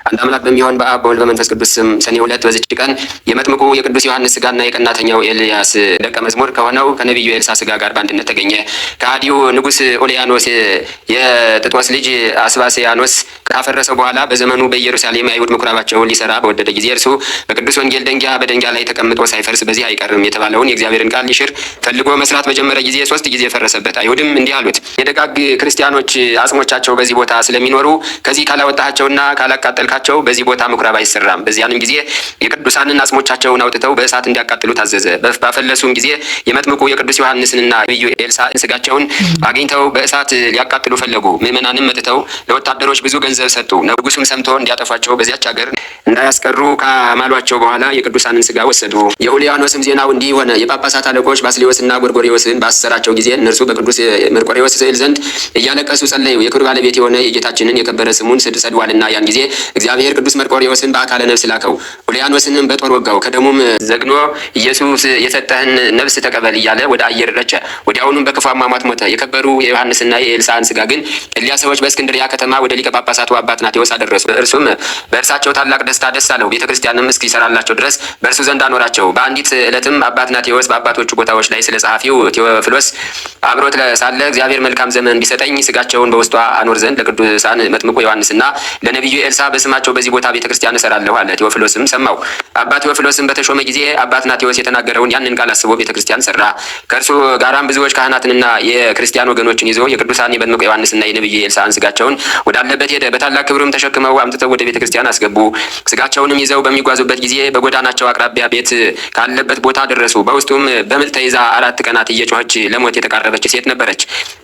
አንድ አምላክ በሚሆን በአብ በወልድ በመንፈስ ቅዱስ ስም ሰኔ 2 በዚች ቀን የመጥምቁ የቅዱስ ዮሐንስ ስጋና የቀናተኛው ኤልያስ ደቀ መዝሙር ከሆነው ከነቢዩ ኤልሳ ስጋ ጋር በአንድነት ተገኘ። ከሃዲው ንጉሥ ኦሊያኖስ የጥጦስ ልጅ አስባስያኖስ ካፈረሰው በኋላ በዘመኑ በኢየሩሳሌም የአይሁድ ምኩራባቸውን ሊሰራ በወደደ ጊዜ እርሱ በቅዱስ ወንጌል ደንጊያ በደንጊያ ላይ ተቀምጦ ሳይፈርስ በዚህ አይቀርም የተባለውን የእግዚአብሔርን ቃል ሊሽር ፈልጎ መስራት በጀመረ ጊዜ 3 ጊዜ ፈረሰበት። አይሁድም እንዲህ አሉት፣ የደጋግ ክርስቲያኖች አጽሞቻቸው በዚህ ቦታ ስለሚኖሩ ከዚህ ካላወጣቸውና ካላቃጠልካቸው በዚህ ቦታ ምኩራብ አይሰራም። በዚያንም ጊዜ የቅዱሳንን አጽሞቻቸውን አውጥተው በእሳት እንዲያቃጥሉ ታዘዘ። ባፈለሱም ጊዜ የመጥምቁ የቅዱስ ዮሐንስንና ነቢዩ ኤልሳ ስጋቸውን አግኝተው በእሳት ሊያቃጥሉ ፈለጉ። ምዕመናንም መጥተው ለወታደሮች ብዙ ገንዘብ ሰጡ። ንጉሡም ሰምቶ እንዲያጠፏቸው በዚያች ሀገር እንዳያስቀሩ ካማሏቸው በኋላ የቅዱሳንን ስጋ ወሰዱ። የኡልያኖስም ዜናው እንዲህ ሆነ። የጳጳሳት አለቆች ባስልዮስና ጎርጎርዮስን ባሰራቸው ጊዜ እነርሱ በቅዱስ መርቆሬዎስ ስዕል ዘንድ እያለቀሱ ጸለዩ። የክብር ባለቤት የሆነ የጌታችንን የከበረ ስሙን ሰድዋልና ያን ጊዜ እግዚአብሔር ቅዱስ መርቆሬዎስን በአካለ ነፍስ ላከው። ኡልያኖስንም በጦር ወጋው። ከደሙም ዘግኖ ኢየሱስ የሰጠህን ነፍስ ተቀበል እያለ ወደ አየር ረጨ። ወዲያውኑም በክፉ አሟሟት ሞተ። የከበሩ የዮሐንስና የኤልሳን ስጋ ግን እሊያ ሰዎች በእስክንድርያ ከተማ ወደ ሊቀ ጳጳሳቱ አባ አትናቴዎስ አደረሱ። እርሱም በእርሳቸው ታላቅ ደስታ ደስ አለው። ቤተ ክርስቲያንም እስኪሰራላቸው ድረስ በእርሱ ዘንድ አኖራቸው። በአንዲት ዕለትም አባ አትናቴዎስ በአባቶቹ ቦታዎች ላይ ስለ ጸሐፊው ቴዎፍሎስ አብሮት ሳለ እግዚአብሔር መልካም ዘመን ቢሰጠኝ ስጋቸውን በውስጧ አኖር ዘንድ ለቅዱሳን መጥምቁ ዮሐንስና ለነቢዩ ኤልሳ በስማቸው በዚህ ቦታ ቤተ ክርስቲያን እሰራለሁ አለ። ቴዎፍሎስም ሰማው። አባ ቴዎፍሎስም በተሾመ ጊዜ አባ አትናቴዎስ የተናገረውን ያንን ቃል አስቦ ቤተ ክርስቲያን ሰራ። ከእርሱ ጋራም ብዙዎች ካህናትንና የክርስቲያን ወገኖችን ይዞ የቅዱሳን የመጥምቁ ዮሐንስና የነቢዩ ኤልሳን ስጋቸውን ወዳለበት ሄደ። በታላቅ ክብርም ተሸክመው አምጥተው ወደ ቤተ ክርስቲያን አስገቡ። ስጋቸውንም ይዘው በሚጓዙበት ጊዜ በጎዳናቸው አቅራቢያ ቤት ካለበት ቦታ ደረሱ። በውስጡም በምጥ ተይዛ 4 ቀናት እየጮኸች ለሞት የተቃረበች ሴት ነበረች።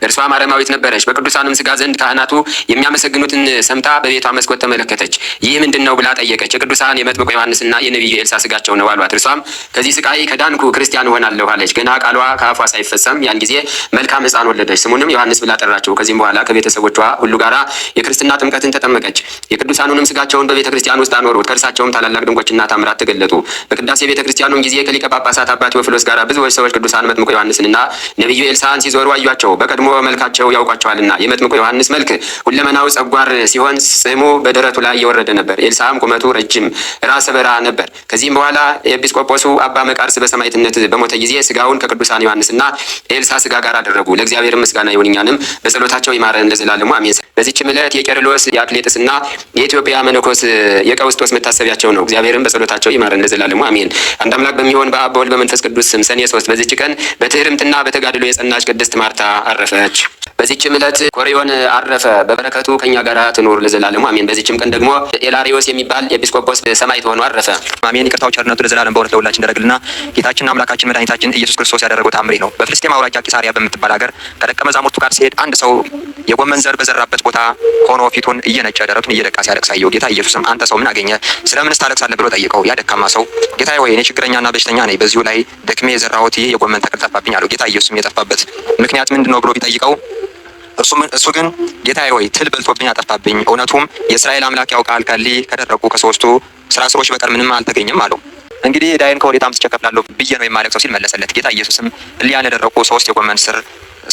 እርሷም አረማዊት ነበረች። በቅዱሳንም ስጋ ዘንድ ካህናቱ የሚያመሰግኑትን ሰምታ በቤቷ መስኮት ተመለከተች። ይህ ምንድን ነው ብላ ጠየቀች። የቅዱሳን የመጥምቁ ዮሐንስና የነቢዩ ኤልሳ ስጋቸው ነው አሏት። እርሷም ከዚህ ስቃይ ከዳንኩ ክርስቲያን እሆናለሁ አለች። ገና ቃሏ ከአፏ ሳይፈጸም ያን ጊዜ መልካም ሕፃን ወለደች። ስሙንም ዮሐንስ ብላ ጠራችው። ከዚህም በኋላ ከቤተሰቦቿ ሁሉ ጋራ የክርስትና ጥምቀትን ተጠመቀች። የቅዱሳኑንም ስጋቸውን በቤተ ክርስቲያን ውስጥ አኖሩት። ከእርሳቸውም ታላላቅ ድንቆችና ታምራት ተገለጡ። በቅዳሴ ቤተ ክርስቲያኑም ጊዜ ከሊቀ ጳጳሳት አባ ቴዎፍሎስ ጋር ብዙዎች ሰዎች ቅዱሳን መጥምቁ ዮሐንስንና ነቢዩ ኤልሳን ሲዞሩ አዩአቸው። በቀድሞ መልካቸው ያውቋቸዋልና። የመጥምቁ ዮሐንስ መልክ ሁለመናው ጸጓር ሲሆን ጽሕሙ በደረቱ ላይ እየወረደ ነበር። ኤልሳም ቁመቱ ረጅም ራሰ በራ ነበር። ከዚህም በኋላ ኤጲስቆጶሱ አባ መቃርስ በሰማዕትነት በሞተ ጊዜ ስጋውን ከቅዱሳን ዮሐንስና ኤልሳ ስጋ ጋር አደረጉ። ለእግዚአብሔር ምስጋና ይሁን፣ እኛንም በጸሎታቸው ይማረን ለዘላለሙ አሜን። በዚህችም ዕለት የቄርሎስ የአክሌጥስና የኢትዮጵያ መነኮስ የቀውስጦስ መታሰቢያቸው ነው። እግዚአብሔርም በጸሎታቸው ይማረን ለዘላለሙ አሜን። አንድ አምላክ በሚሆን በአብ በወልድ በመንፈስ ቅዱስ ስም ሰኔ 3 በዚህች ቀን በትህርምትና በተጋድሎ የጸናች ቅድስት ማርታ አረፈች። በዚህችም ዕለት ኮሪዮን አረፈ። በበረከቱ ከኛ ጋር ትኑር ለዘላለሙ አሜን። በዚህችም ቀን ደግሞ ኤላሪዮስ የሚባል ኤጲስቆጶስ ሰማዕት ሆኖ አረፈ። አሜን። ይቅርታው ቸርነቱ ለዘላለም በእውነት ለሁላችን እንደረግልና ጌታችን አምላካችን መድኃኒታችን ኢየሱስ ክርስቶስ ያደረገው ታምሪ ነው። በፍልስጤም አውራጃ ቂሳሪያ በምትባል ሀገር ከደቀ መዛሙርቱ ጋር ሲሄድ አንድ ሰው የጎመን ዘር በዘራበት ቦታ ሆኖ ፊቱን እየነጨ ደረቱን እየደቃ ሲያለቅስ አየው። ጌታ ኢየሱስም አንተ ሰው ምን አገኘ? ስለምንስ ታለቅሳለህ? ብሎ ጠየቀው። ያ ደካማ ሰው ጌታዬ ሆይ እኔ ችግረኛና በሽተኛ ነኝ፣ በዚሁ ላይ ደክሜ የዘራሁት ይህ የጎመን ተክል ጠፋብኝ አለው። ጌታ ኢየሱስም የጠፋበት ምክንያት ምንድን ነው ብሎ ቢጠይቀው እሱ ግን ጌታዬ ሆይ ትል በልቶብኝ አጠፋብኝ፣ እውነቱም የእስራኤል አምላክ ያውቃል ከሊህ ከደረቁ ከሶስቱ ስራ ስሮች በቀር ምንም አልተገኘም አለው። እንግዲህ ዕዳዬን ከወዴት አምጥቼ እከፍላለሁ ብዬ ነው የማለቅሰው ሲል መለሰለት። ጌታ ኢየሱስም እሊያን የደረቁ 3 የጎመን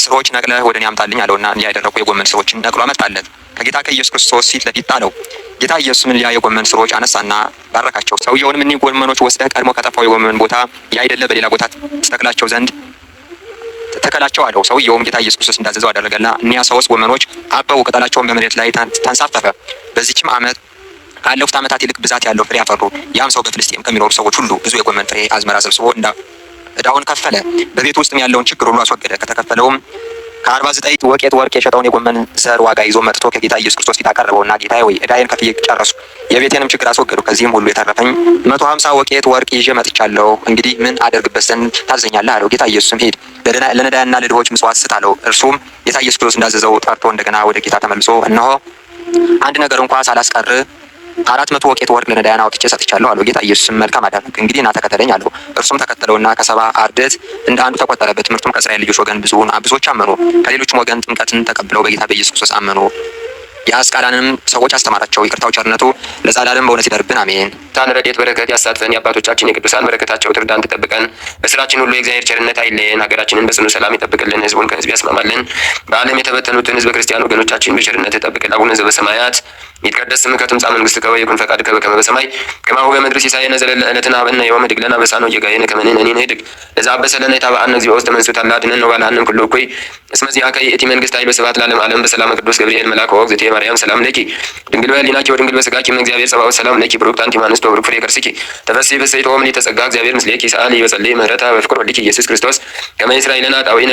ስሮች ነቅለህ ወደ እኔ አምጣልኝ አለውና እሊያ የደረቁ የጎመን ስሮችን ነቅሎ አመጣለት። ከጌታ ከኢየሱስ ክርስቶስ ፊት ለፊት ጣለው። ጌታ ኢየሱስም እሊያ የጎመን ስሮች አነሳና ባረካቸው። ሰውየውንም እኒህ ጎመኖች ወስደህ ቀድሞ ከጠፋው የጎመን ቦታ ያይደለ በሌላ ቦታ ተተክላቸው ዘንድ ተከላቸው አለው። ሰውየውም ጌታ ኢየሱስ ክርስቶስ እንዳዘዘው አደረገና እኒያ 3 ጎመኖች አበቡ፣ ቅጠላቸውን በመሬት ላይ ተንሳፈፈ። በዚህችም ዓመት ካለፉት ዓመታት ይልቅ ብዛት ያለው ፍሬ አፈሩ። ያም ሰው በፍልስጤም ከሚኖሩ ሰዎች ሁሉ ብዙ የጎመን ፍሬ አዝመራ ሰብስቦ ዕዳውን ከፈለ። በቤት ውስጥም ያለውን ችግር ሁሉ አስወገደ። ከተከፈለውም ከ49 ወቄት ወርቅ የሸጠውን የጎመን ዘር ዋጋ ይዞ መጥቶ ከጌታ ኢየሱስ ክርስቶስ ፊት አቀረበውና ጌታዬ ሆይ ዕዳዬን ከፍዬ ጨረስኩ፣ የቤቴንም ችግር አስወገዱ። ከዚህም ሁሉ የተረፈኝ 150 ወቄት ወርቅ ይዤ መጥቻለሁ። እንግዲህ ምን አደርግበት ዘንድ ታዘኛለህ? አለው። ጌታ ኢየሱስም ሂድ ለነዳያንና ለድሆች ምጽዋት ስጥ አለው። እርሱም ጌታ ኢየሱስ ክርስቶስ እንዳዘዘው ጠርቶ እንደገና ወደ ጌታ ተመልሶ እነሆ አንድ ነገር እንኳን ሳላስቀር 400 ወቄት ወርቅ ለነዳያን አውጥቼ ሰጥቻለሁ አለው። ጌታ ኢየሱስም መልካም አደረግህ፣ እንግዲህ ና ተከተለኝ አለው። እርሱም ተከተለውና ከ70 አርድእት እንደ አንዱ ተቆጠረ። በትምህርቱም ከእስራኤል ልጆች ወገን ብዙዎች አመኑ። ከሌሎችም ወገን ጥምቀትን ተቀብለው በጌታ በኢየሱስ ክርስቶስ አመኑ። የአስቃላንም ሰዎች አስተማራቸው። ይቅርታው ቸርነቱ ለዘላለም በእውነት ይደርብን አሜን። ታን ረድኤት በረከት ያሳትፈን። የአባቶቻችን የቅዱሳን በረከታቸው ትርዳን ትጠብቀን። በስራችን ሁሉ የእግዚአብሔር ቸርነት አይለየን። ሀገራችንን በጽኑ ሰላም ይጠብቅልን። ህዝቡን ከህዝብ ያስማማልን። በዓለም የተበተኑትን ህዝበ ክርስቲያን ወገኖቻችን በቸርነት ይጠብቅልን። አቡነ ዘበሰማያት ይትቀደስ ስምከ ትምጻእ መንግሥትከ ወይኩን ፈቃድከ በከመ በሰማይ ከማሁ በምድር ሲሳየነ ዘለለ ዕለትነ ሀበነ ዮም ወኅድግ ለነ አበሳነ ወጌጋየነ ከመ ንሕነኒ ንኅድግ ለዘአበሰ ለነ ኢታብአነ እግዚኦ ውስተ መንሱት አላ አድኅነነ ወባልሐነ እምኩሉ እኩይ እስመ ዚአከ ይእቲ መንግሥት ኃይል ወስብሐት ለዓለመ ዓለም። በሰላመ ቅዱስ ገብርኤል መልአክ ወእግዝእትየ ማርያም ሰላም ለኪ ድንግል በኅሊናኪ ወድንግል በሥጋኪ እም እግዚአብሔር ጸባኦት ሰላም ለኪ ብሩክት አንቲ እምአንስት ወብሩክ ፍሬ ከርሥኪ ተፈሥሒ ፍሥሕት ወምልዕተ ጸጋ እግዚአብሔር ምስሌኪ ሰአሊ በጸልይ ምህረታ በፍቅር ወልድኪ ኢየሱስ ክርስቶስ ከመ ይስራይ ለነ ኃጣውኢነ